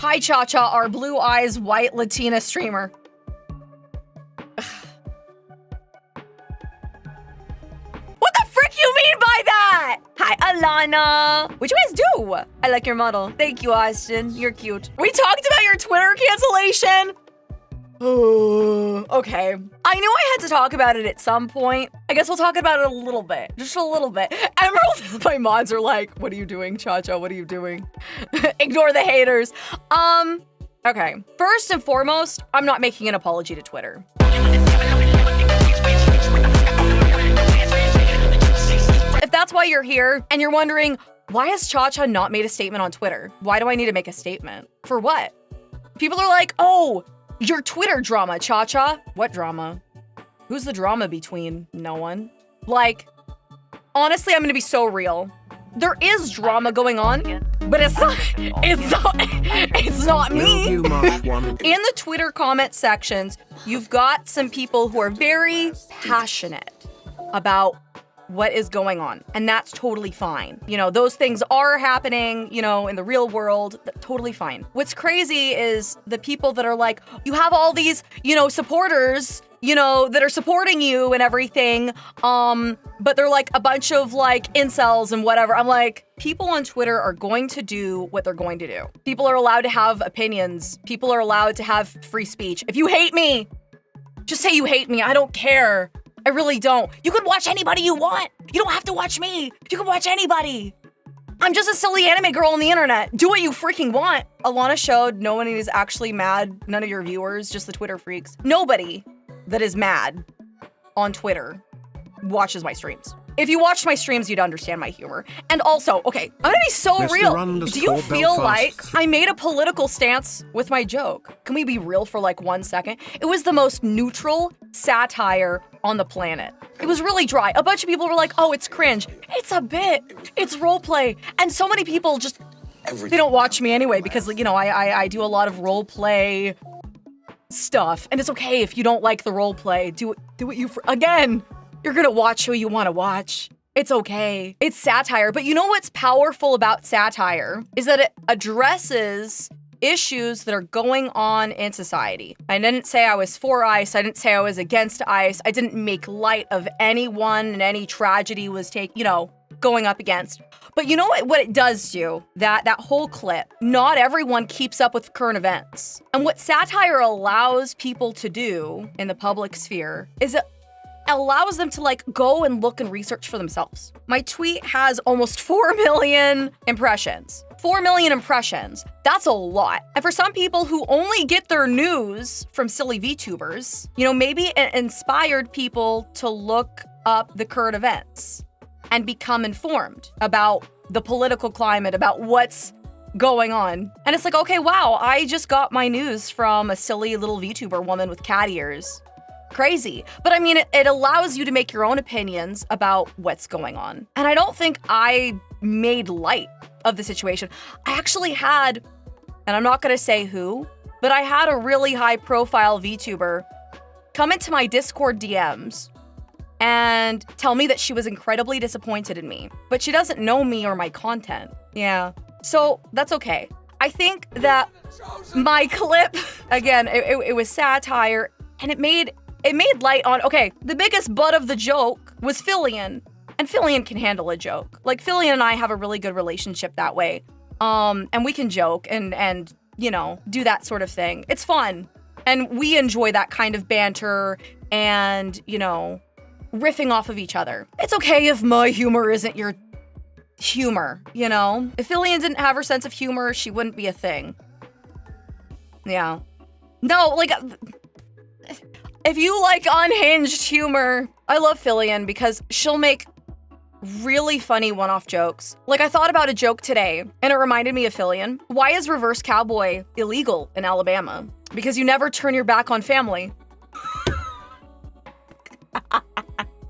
Hi, ChaCha, our blue eyes white Latina streamer. What the frick you mean by that? Hi, Alana. What you guys do? I like your model. Thank you, Austin. You're cute. We talked about your Twitter cancellation. Okay. I knew I had to talk about it at some point. I guess we'll talk about it a little bit. Just a little bit. Emerald, my mods are like, what are you doing, ChaCha? What are you doing? Ignore the haters. Okay. First and foremost, I'm not making an apology to Twitter. If that's why you're here and you're wondering, why has ChaCha not made a statement on Twitter? Why do I need to make a statement? For what? People are like, oh, your Twitter drama, ChaCha. What drama? Who's the drama between? No one. Like, honestly, I'm gonna be so real. There is drama going on, but it's not me. In the Twitter comment sections, you've got some people who are very passionate about what is going on, and that's totally fine. You know, those things are happening, you know, in the real world, totally fine. What's crazy is the people that are like, you have all these, you know, supporters, you know, that are supporting you and everything, but they're like a bunch of like incels and whatever. I'm like, people on Twitter are going to do what they're going to do. People are allowed to have opinions. People are allowed to have free speech. If you hate me, just say you hate me. I don't care. I really don't. You can watch anybody you want. You don't have to watch me. You can watch anybody. I'm just a silly anime girl on the internet. Do what you freaking want. Alana showed no one is actually mad. None of your viewers, just the Twitter freaks. Nobody that is mad on Twitter watches my streams. If you watched my streams, you'd understand my humor. And also, okay, I'm gonna be so real. Do you feel like I made a political stance with my joke? Can we be real for like 1 second? It was the most neutral satire on the planet. It was really dry. A bunch of people were like, oh, it's cringe. It's a bit. It's roleplay. And so many people just, they don't watch me anyway because, you know, I do a lot of roleplay stuff. And it's okay if you don't like the roleplay. Do what you, again, you're gonna watch who you wanna watch. It's okay. It's satire. But you know what's powerful about satire is that it addresses issues that are going on in society. I didn't say I was for ICE. I didn't say I was against ICE. I didn't make light of anyone and any tragedy was going up against. But you know what it does do? That whole clip, not everyone keeps up with current events. And what satire allows people to do in the public sphere is it allows them to like go and look and research for themselves. My tweet has almost 4 million impressions. 4 million impressions. That's a lot. And for some people who only get their news from silly VTubers, you know, maybe it inspired people to look up the current events and become informed about the political climate, about what's going on. And it's like, okay, wow, I just got my news from a silly little VTuber woman with cat ears. Crazy. But I mean, it allows you to make your own opinions about what's going on. And I don't think I made light of the situation. I actually had, and I'm not gonna say who, but I had a really high profile VTuber come into my Discord DMs and tell me that she was incredibly disappointed in me, but she doesn't know me or my content. Yeah, so that's okay. I think that my clip, again, it was satire and it made light on, okay, the biggest butt of the joke was Fillion. And Fillion can handle a joke. Like, Fillion and I have a really good relationship that way. And we can joke and you know, do that sort of thing. It's fun. And we enjoy that kind of banter and, you know, riffing off of each other. It's okay if my humor isn't your humor, you know? If Fillion didn't have her sense of humor, she wouldn't be a thing. Yeah. No, like, if you like unhinged humor, I love Fillion because she'll make really funny one-off jokes. Like, I thought about a joke today, and it reminded me of Fillion. Why is reverse cowboy illegal in Alabama? Because you never turn your back on family.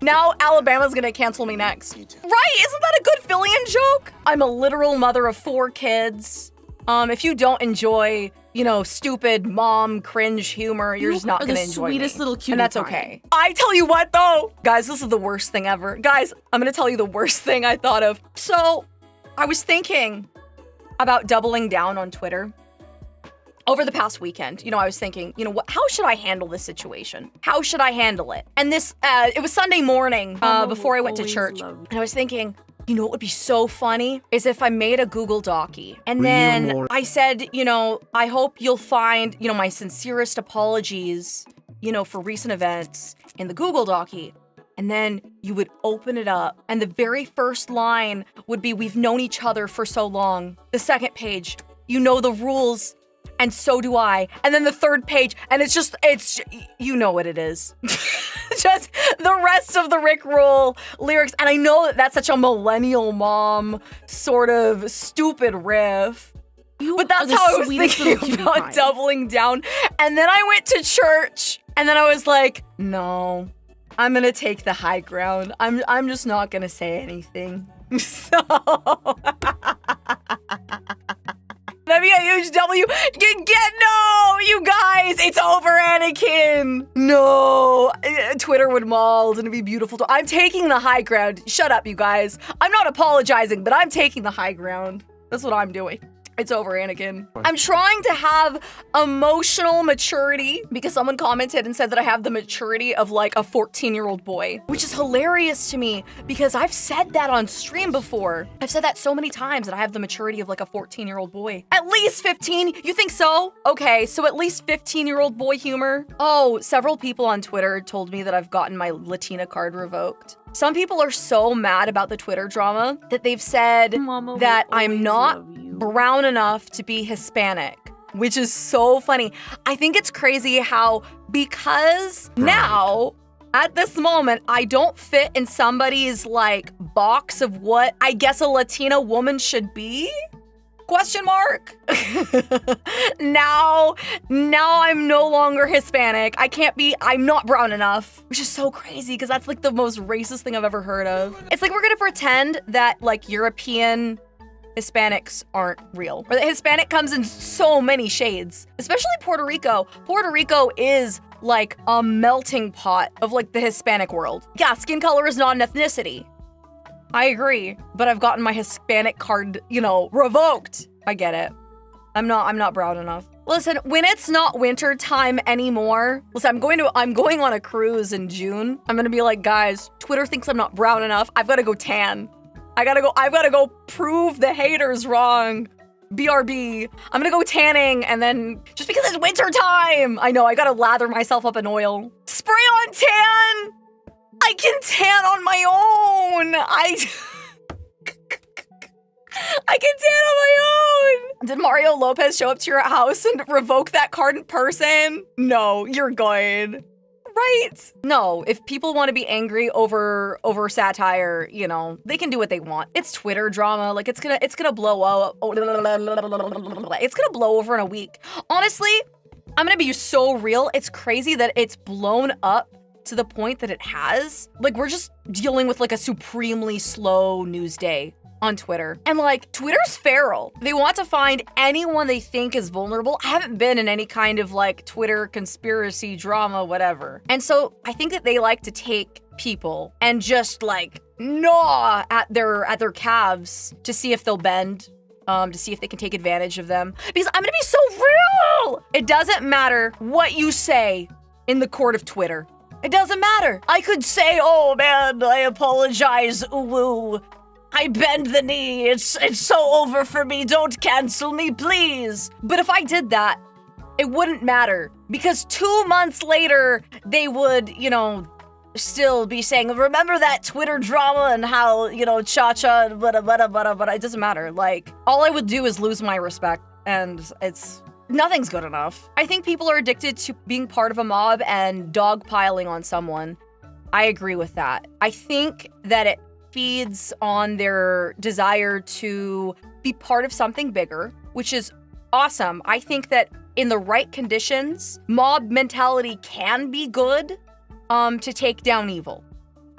Now Alabama's gonna cancel me next. Right, isn't that a good Fillion joke? I'm a literal mother of 4 kids. If you don't enjoy, you know, stupid mom cringe humor, you're just not gonna enjoy me. Sweetest little cutie and that's okay. I tell you what though, guys, this is the worst thing ever. Guys, I'm gonna tell you the worst thing I thought of. So, I was thinking about doubling down on Twitter. over the past weekend, I was thinking, how should I handle this situation? How should I handle it? And this, it was Sunday morning before I went to church. And I was thinking, what would be so funny is if I made a Google Docie and then I said, I hope you'll find, my sincerest apologies, for recent events in the Google Docie. And then you would open it up and the very first line would be, we've known each other for so long. The second page, you know the rules. And so do I. And then the third page, and it's you know what it is. Just the rest of the rickroll lyrics. And I know that that's such a millennial mom sort of stupid riff. But that's how I was thinking about doubling down. And then I went to church, and then I was like, no, I'm gonna take the high ground. I'm just not gonna say anything. So... That'd be a huge W. No, you guys, it's over, Anakin. No, Twitter would mold and it'd be beautiful. I'm taking the high ground. Shut up, you guys. I'm not apologizing, but I'm taking the high ground. That's what I'm doing. It's over, Anakin. I'm trying to have emotional maturity because someone commented and said that I have the maturity of like a 14-year-old boy, which is hilarious to me because I've said that on stream before. I've said that so many times that I have the maturity of like a 14-year-old boy. At least 15? You think so? Okay, so at least 15-year-old boy humor. Oh, several people on Twitter told me that I've gotten my Latina card revoked. Some people are so mad about the Twitter drama that they've said that I'm not brown enough to be Hispanic, which is so funny. I think it's crazy how, because now, at this moment, I don't fit in somebody's like box of what I guess a Latina woman should be? Question mark? Now I'm no longer Hispanic. I'm not brown enough, which is so crazy because that's like the most racist thing I've ever heard of. It's like we're gonna pretend that like European Hispanics aren't real, or that Hispanic comes in so many shades, especially Puerto Rico. Puerto Rico is like a melting pot of like the Hispanic world. Yeah, skin color is not an ethnicity. I agree, but I've gotten my Hispanic card, revoked. I get it. I'm not brown enough. Listen, when it's not winter time anymore, I'm going on a cruise in June. I'm gonna be like, guys, Twitter thinks I'm not brown enough. I've gotta go tan. I've gotta go prove the haters wrong. BRB. I'm gonna go tanning, and then just because it's winter time, I know I gotta lather myself up in oil. Spray on tan. I can tan on my own. I can tan on my own. Did Mario Lopez show up to your house and revoke that card in person? No, you're good. Right? No, if people want to be angry over satire, they can do what they want. It's Twitter drama. Like it's gonna blow up. It's gonna blow over in a week. Honestly, I'm gonna be so real. It's crazy that it's blown up to the point that it has. Like we're just dealing with like a supremely slow news day on Twitter. And like, Twitter's feral. They want to find anyone they think is vulnerable. I haven't been in any kind of like Twitter conspiracy drama, whatever. And so I think that they like to take people and just like gnaw at their calves to see if they'll bend, to see if they can take advantage of them. Because I'm gonna be so real. It doesn't matter what you say in the court of Twitter. It doesn't matter. I could say, oh man, I apologize, ooh. I bend the knee, it's so over for me, don't cancel me, please. But if I did that, it wouldn't matter. Because 2 months later, they would, still be saying, remember that Twitter drama and how, ChaCha, but it doesn't matter. Like, all I would do is lose my respect, and nothing's good enough. I think people are addicted to being part of a mob and dogpiling on someone. I agree with that. I think that it feeds on their desire to be part of something bigger, which is awesome. I think that in the right conditions, mob mentality can be good to take down evil.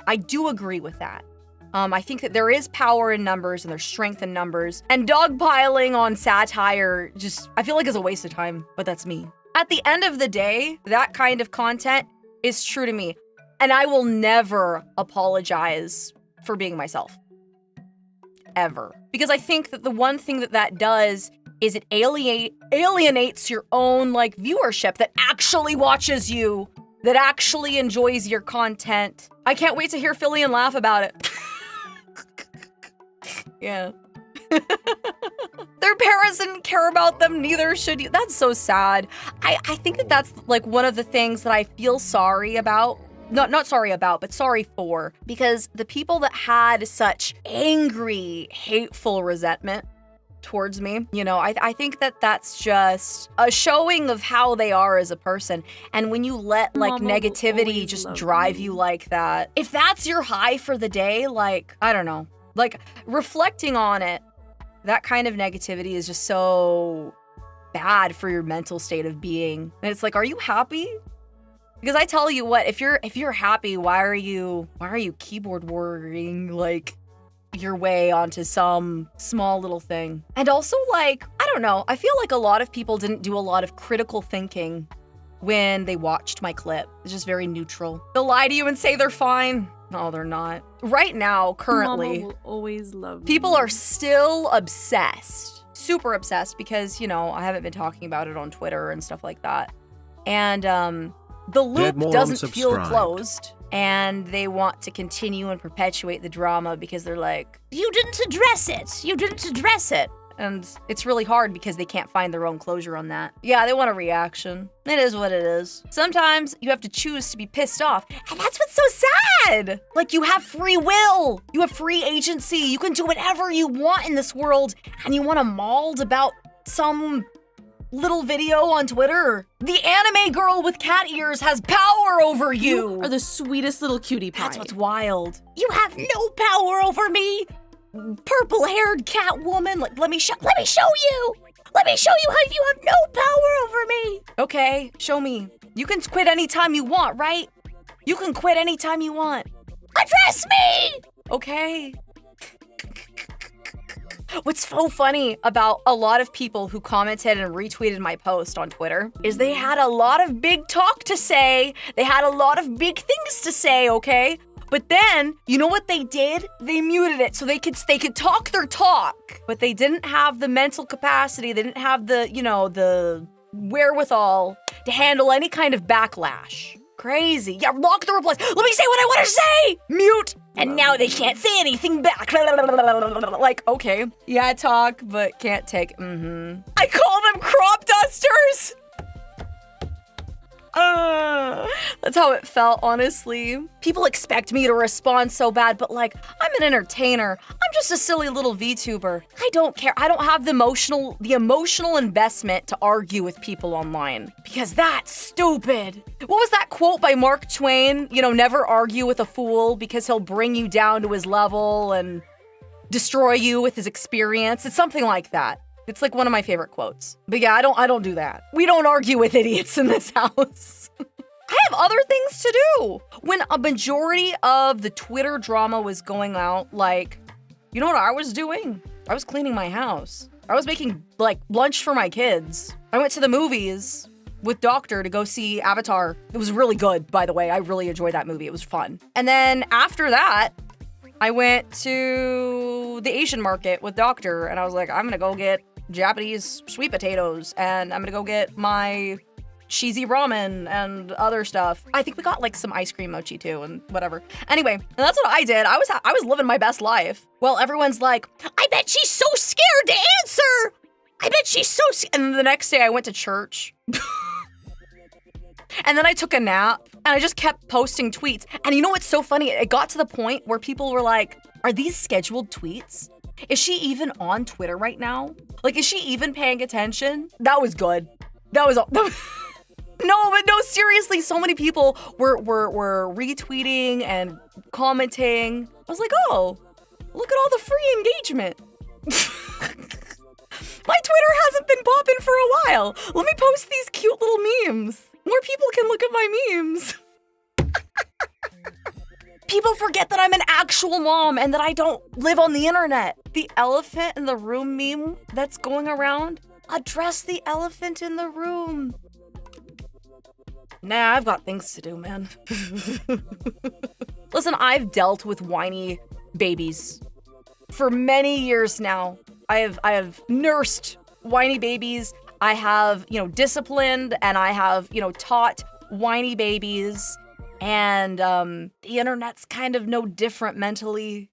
I do agree with that. I think that there is power in numbers and there's strength in numbers. And dogpiling on satire I feel like is a waste of time, but that's me. At the end of the day, that kind of content is true to me. And I will never apologize for being myself. Ever. Because I think that the one thing that does is it alienates your own like viewership that actually watches you, that actually enjoys your content. I can't wait to hear Philly and laugh about it. Yeah. Their parents didn't care about them, neither should you. That's so sad. I think that that's like one of the things that I feel sorry about. Not sorry about, but sorry for. Because the people that had such angry, hateful resentment towards me, you know, I think that that's just a showing of how they are as a person. And when you let like negativity just drive you like that, if that's your high for the day, like, I don't know, like reflecting on it, that kind of negativity is just so bad for your mental state of being. And it's like, are you happy? Because I tell you what, if you're happy, why are you keyboard warrioring like your way onto some small little thing? And also, like, I don't know, I feel like a lot of people didn't do a lot of critical thinking when they watched my clip. It's just very neutral. They'll lie to you and say they're fine. No, they're not. Right now, currently, Mama will always love people you. are still obsessed, super obsessed, because, you know, I haven't been talking about it on Twitter and stuff like that. And the loop doesn't feel closed, and they want to continue and perpetuate the drama because they're like, you didn't address it. You didn't address it. And it's really hard because they can't find their own closure on that. Yeah, they want a reaction. It is what it is. Sometimes you have to choose to be pissed off, and that's what's so sad. Like, you have free will. You have free agency. You can do whatever you want in this world, and you want to mauled about some little video on Twitter. The anime girl with cat ears has power over you. You are the sweetest little cutie pie. That's what's wild. You have no power over me. Purple-haired cat woman. Like, let me show you. Let me show you how you have no power over me. Okay, show me. You can quit anytime you want, right? You can quit anytime you want. Address me! Okay. What's so funny about a lot of people who commented and retweeted my post on Twitter is they had a lot of big talk to say. They had a lot of big things to say, okay? But then, you know what they did? They muted it so they could talk their talk. But they didn't have the mental capacity, they didn't have the, you know, the wherewithal to handle any kind of backlash. Crazy. Yeah, lock the replies. Let me say what I want to say! Mute! And now they can't say anything back. Like, okay. Yeah, talk, but can't take. I call them crop dusters! That's how it felt, honestly. People expect me to respond so bad, but like, I'm an entertainer. I'm just a silly little VTuber. I don't care. I don't have the emotional investment to argue with people online because that's stupid. What was that quote by Mark Twain? You know, never argue with a fool because he'll bring you down to his level and destroy you with his experience. It's something like that. It's like one of my favorite quotes. But yeah, I don't do that. We don't argue with idiots in this house. I have other things to do. When a majority of the Twitter drama was going out, like, you know what I was doing? I was cleaning my house. I was making, like, lunch for my kids. I went to the movies with Doctor to go see Avatar. It was really good, by the way. I really enjoyed that movie. It was fun. And then after that, I went to the Asian market with Doctor, and I was like, I'm gonna go get Japanese sweet potatoes, and I'm gonna go get my cheesy ramen and other stuff. I think we got like some ice cream mochi too and whatever. Anyway, and that's what I did. I was living my best life. Well, everyone's like, I bet she's so scared to answer. I bet she's so And then the next day I went to church. And then I took a nap and I just kept posting tweets. And you know what's so funny? It got to the point where people were like, are these scheduled tweets? Is she even on Twitter right now? Like, is she even paying attention? That was good. That was No, but no, seriously, so many people were retweeting and commenting. I was like, oh, look at all the free engagement. My Twitter hasn't been popping for a while. Let me post these cute little memes. More people can look at my memes. People forget that I'm an actual mom and that I don't live on the internet. The elephant in the room meme that's going around, address the elephant in the room. Nah, I've got things to do, man. Listen, I've dealt with whiny babies for many years now. I have nursed whiny babies. I have, disciplined, and I have, taught whiny babies. And the internet's kind of no different mentally.